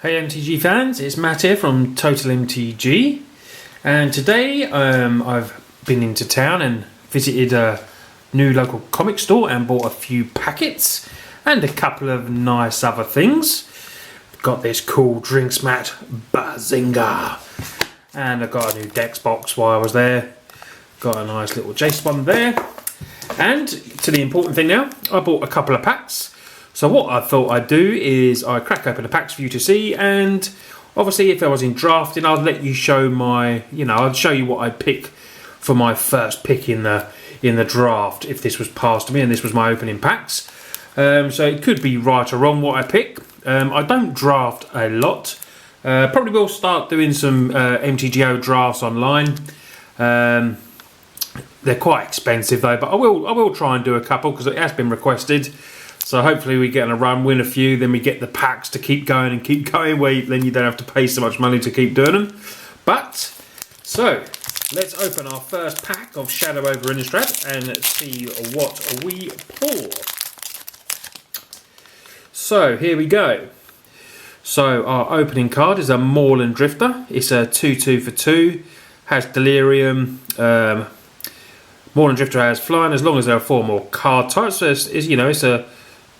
Hey MTG fans, it's Matt here from TOTALmtg, and today I've been into town and visited a new local comic store and bought a few packets and a couple of nice other things. Got this cool drinks mat, Bazinga, and I got a new Dex box while I was there. Got a nice little Jace one there, and to the important thing now, I bought a couple of packs. So what I thought I'd do is I crack open the packs for you to see, and obviously if I was in drafting, I'd let you show my, I'd show you what I'd pick for my first pick in the draft if this was passed to me and this was my opening packs. So it could be right or wrong what I pick. I don't draft a lot. Probably will start doing some MTGO drafts online. They're quite expensive though, but I will try and do a couple because it has been requested. So hopefully we get on a run, win a few, then we get the packs to keep going, where then you don't have to pay so much money to keep doing them. But, so, let's open our first pack of Shadow over Innistrad and see what we pull. So, here we go. So, our opening card is a Moorland Drifter. It's a 2/2 for 2, has Delirium. Moorland Drifter has flying as long as there are 4 more card types. So, it's a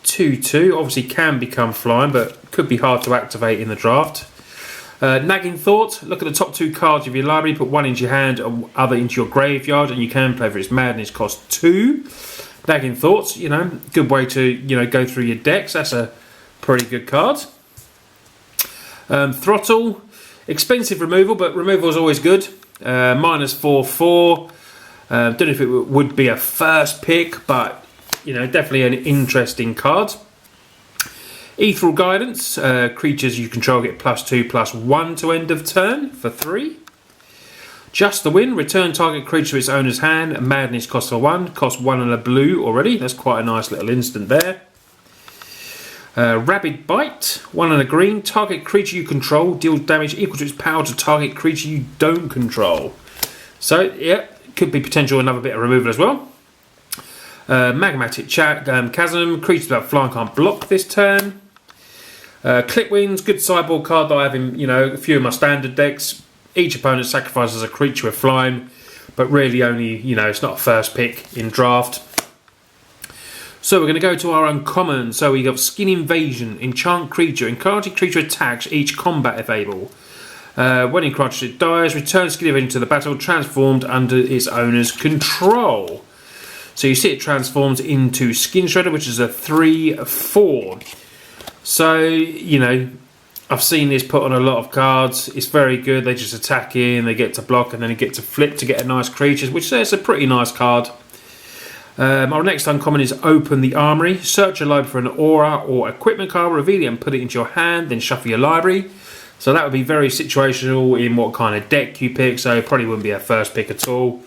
2/2, obviously can become flying, but could be hard to activate in the draft. Nagging Thought, look at the top 2 cards of your library, put 1 into your hand and other into your graveyard, and you can play for its madness, cost 2. Nagging Thoughts, good way to, go through your decks. That's a pretty good card. Throttle, expensive removal, but removal is always good. -4/4. Don't know if it would be a first pick, but definitely an interesting card. Ethereal Guidance, creatures you control get +2/+1 to end of turn for 3. Just the Win, return target creature to its owner's hand. Madness costs 1, costs 1 and a blue already. That's quite a nice little instant there. Rabid Bite, 1 and a green. Target creature you control deals damage equal to its power to target creature you don't control. So yeah, could be potential another bit of removal as well. Magmatic Chasm, creatures without flying can't block this turn. Clip Wings, good sideboard card that I have in a few of my standard decks. Each opponent sacrifices a creature with flying, but really only it's not a first pick in draft. So we're going to go to our uncommon. So we got Skin Invasion, enchant creature, enchanted creature attacks each combat if able. When enchanted it dies, return Skin Invasion to the battle transformed under its owner's control. So you see it transforms into Skin Shredder, which is a 3/4. So, I've seen this put on a lot of cards. It's very good. They just attack in, they get to block, and then you get to flip to get a nice creature, which is a pretty nice card. Our next uncommon is Open the Armory. Search your library for an aura or equipment card, reveal it and put it into your hand, then shuffle your library. So that would be very situational in what kind of deck you pick, so it probably wouldn't be a first pick at all.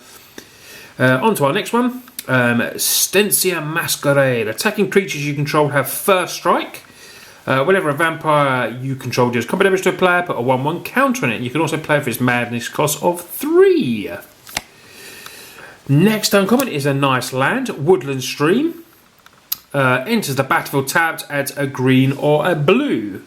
On to our next one. Stensia Masquerade. Attacking creatures you control have first strike. Whenever a vampire you control deals combat damage to a player, put a 1/1 counter on it. You can also play for its madness cost of 3. Next uncommon is a nice land, Woodland Stream. Enters the battlefield tapped, adds a green or a blue.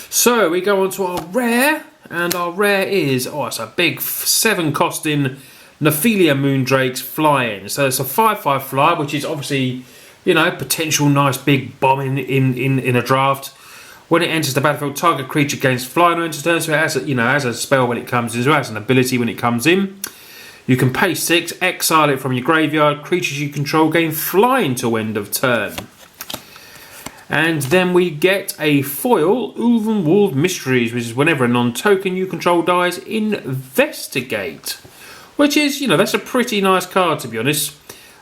So we go on to our rare, and our rare is, it's a big 7 costing Nephilia Moondrakes flying. So it's a 5/5 flyer, which is obviously, potential nice big bomb in a draft. When it enters the battlefield, target creature gains flying on its turn, so it has a spell when it comes in, so it has an ability when it comes in. You can pay 6, exile it from your graveyard. Creatures you control gain flying till end of turn. And then we get a foil, Ulvenwald Mysteries, which is whenever a non-token you control dies, investigate. Which is, that's a pretty nice card, to be honest.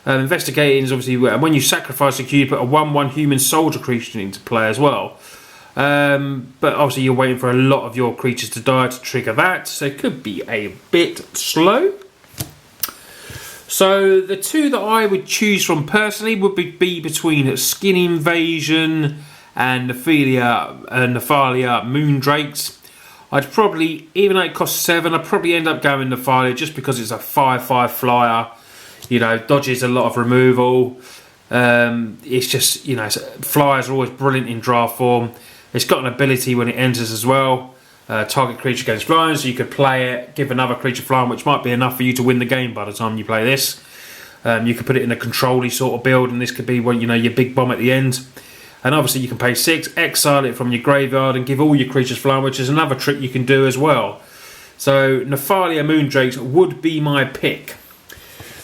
Investigating is obviously when you sacrifice a creature, you put a 1/1 human soldier creature into play as well. But obviously you're waiting for a lot of your creatures to die to trigger that, so it could be a bit slow. So the 2 that I would choose from personally would be between Skin Invasion and Nephilia Moondrakes. I'd probably, even though it costs 7, I'd probably end up going Nephilia just because it's a 5/5 flyer. Dodges a lot of removal. It's just, flyers are always brilliant in draft form. It's got an ability when it enters as well. Target creature gains flying, so you could play it, give another creature flying, which might be enough for you to win the game by the time you play this. You could put it in a control-y sort of build, and this could be your big bomb at the end. And obviously you can pay 6, exile it from your graveyard and give all your creatures flying, which is another trick you can do as well. So Nephalia Moondrakes would be my pick.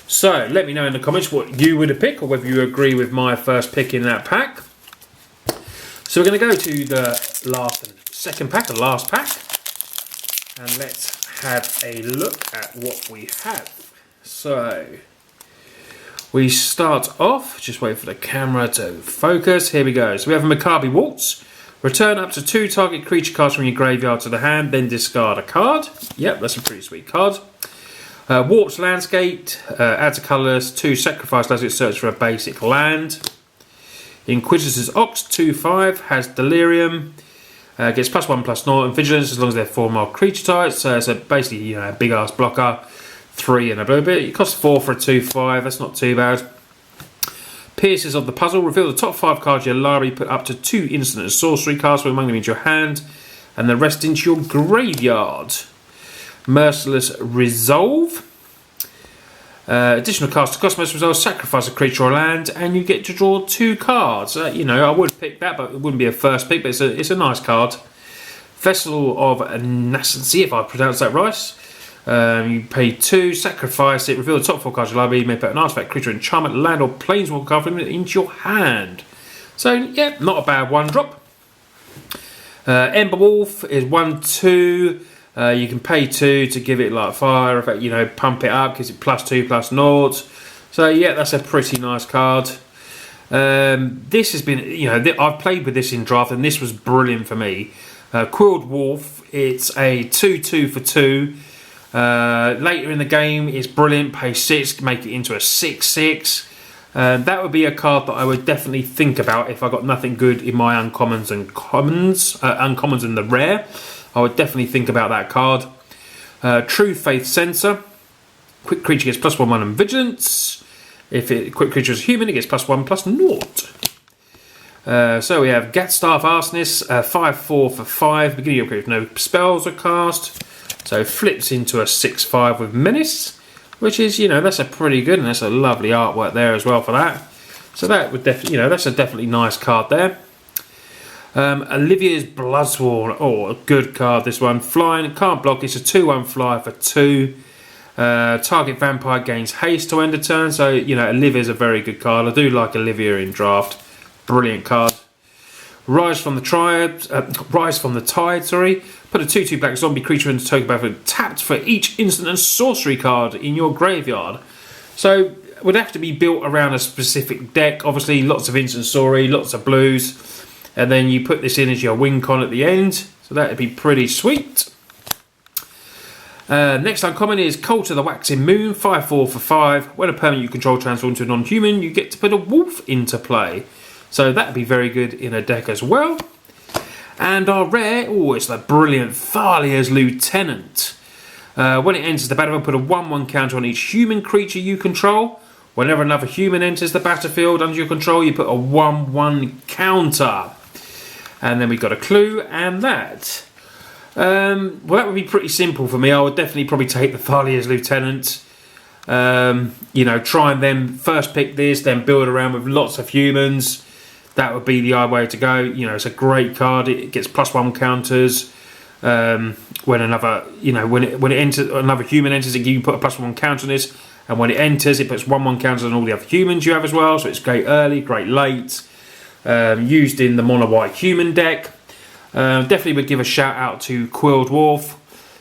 So let me know in the comments what you would pick, or whether you agree with my first pick in that pack. So we're going to go to the second pack, the last pack. And let's have a look at what we have. So we start off, just wait for the camera to focus. Here we go. So we have a Maccabi Waltz. Return up to 2 target creature cards from your graveyard to the hand, then discard a card. Yep, that's a pretty sweet card. Waltz Landscape, adds a colourless 2 sacrifice lands, it search for a basic land. Inquisitor's Ox, 2/5, has Delirium. Gets +1/+0 and Vigilance as long as they're 4 more creature types. So basically, a big ass blocker. 3 and a blue bit. It costs 4 for a 2/5. That's not too bad. Pieces of the Puzzle. Reveal the top 5 cards of your library. Put up to 2 instant and sorcery cards from among them into your hand, and the rest into your graveyard. Merciless Resolve. Additional cast to cost Merciless Resolve. Sacrifice a creature or land, and you get to draw 2 cards. I would pick that, but it wouldn't be a first pick. But it's a nice card. Vessel of Nascency, if I pronounce that right. You pay 2, sacrifice it, reveal the top 4 cards of your library, you may put an artifact, creature, enchantment, land, or planeswalker card from it into your hand. So, yeah, not a bad 1-drop. Ember Wolf is 1/2. You can pay 2 to give it like fire effect, pump it up, gives it +2/+0. So, yeah, that's a pretty nice card. This has been, I've played with this in draft, and this was brilliant for me. Quilled Wolf, it's a 2/2 for 2. Later in the game, it's brilliant. Pay 6, make it into a 6/6. That would be a card that I would definitely think about if I got nothing good in my uncommons and commons, uncommons and the rare. I would definitely think about that card. True Faith Sensor. Quick creature gets +1/1 and Vigilance. If quick creature is human, it gets +1/+0. So we have Gatstaff Arsonist, 5/4 for 5. Beginning of your creature, no spells are cast. So flips into a 6/5 with Menace, which is, that's a pretty good, and that's a lovely artwork there as well for that. So that would definitely, that's a definitely nice card there. Olivia's Bloodsworn, a good card this one. Flying, can't block, it's a 2/1 flyer for 2. Target vampire gains haste to end a turn, so, Olivia's a very good card. I do like Olivia in draft. Brilliant card. Rise from the Tide, sorry. Put a 2/2 black zombie creature into token battlefield tapped for each instant and sorcery card in your graveyard. So it would have to be built around a specific deck. Obviously, lots of instant sorcery, lots of blues, and then you put this in as your win con at the end. So that would be pretty sweet. Next uncommon is Cult of the Waxing Moon, 5/4 for 5. When a permanent you control transforms into a non-human, you get to put a wolf into play. So that would be very good in a deck as well. And our rare, it's the brilliant Thalia's Lieutenant. When it enters the battlefield, put a 1/1 counter on each human creature you control. Whenever another human enters the battlefield under your control, you put a 1/1 counter. And then we've got a clue, and that. Well, that would be pretty simple for me. I would definitely probably take the Thalia's Lieutenant. Try and then first pick this, then build around with lots of humans. That would be the way to go. It's a great card. It gets +1 counters. When another, when it enters, another human enters, you can put a +1 counter on this. And when it enters, it puts 1/1 counters on all the other humans you have as well. So it's great early, great late. Used in the mono white human deck. Definitely would give a shout out to Quilled Wolf.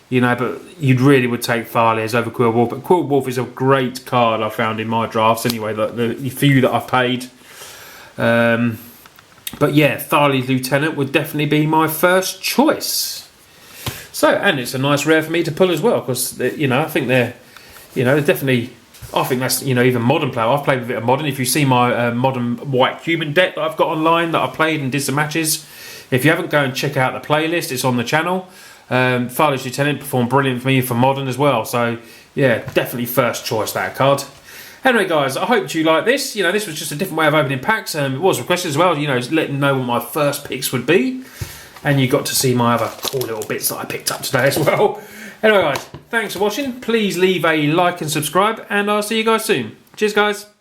But you really would take Thalia's over Quilled Wolf. But Quilled Wolf is a great card I found in my drafts anyway. The few that I've played. But yeah, Thalia's Lieutenant would definitely be my first choice. So, and it's a nice rare for me to pull as well, because I think they're definitely. I think that's even modern player. I've played with a bit of modern. If you see my modern white human deck that I've got online that I played and did some matches, if you haven't, go and check out the playlist. It's on the channel. Thalia's Lieutenant performed brilliant for me for modern as well. So yeah, definitely first choice that card. Anyway, guys, I hope you like this. This was just a different way of opening packs. It was requested as well. Letting know what my first picks would be. and you got to see my other cool little bits that I picked up today as well. Anyway guys, thanks for watching. Please leave a like and subscribe, and I'll see you guys soon. Cheers guys.